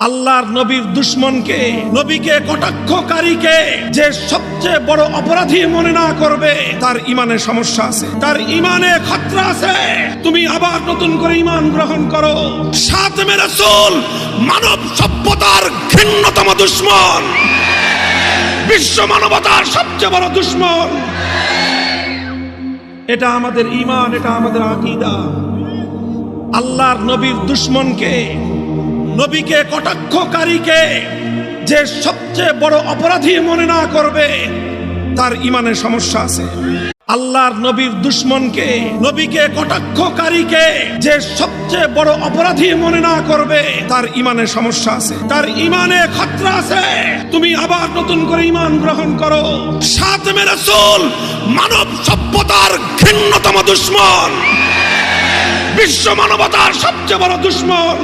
আল্লাহর নবীর দুশমনকে, নবীকে কটাক্ষকারীকে যে সবচেয়ে বড় অপরাধী মনে না করবে, তার ইমানে সমস্যা আছে, তার ইমানে খতরা আছে। তুমি আবার নতুন করে ইমান গ্রহণ করো। খাতেমে রাসূল মানব সভ্যতার ঘৃণ্যতম দুশমন, বিশ্ব মানবতার সবচেয়ে বড় দুশমন। এটা আমাদের ঈমান, এটা আমাদের আকীদা। আল্লাহর নবীর দুশমনকে, নবীকে কটাক্ষকারীকে যে সবচেয়ে বড় অপরাধী মনে না করবে, তার ইমানে সমস্যা আছে। আল্লাহর নবীর দুশমনকে, নবীকে কটাক্ষকারীকে যে সবচেয়ে বড় অপরাধী মনে না করবে, তার ইমানে সমস্যা আছে, তার ইমানে খতরা আছে। তুমি আবার নতুন করে ইমান গ্রহণ করো। খাতেমে রাসূল মানব সভ্যতার ঘৃণ্যতম দুশমন, বিশ্ব মানবতার সবচেয়ে বড় দুশমন।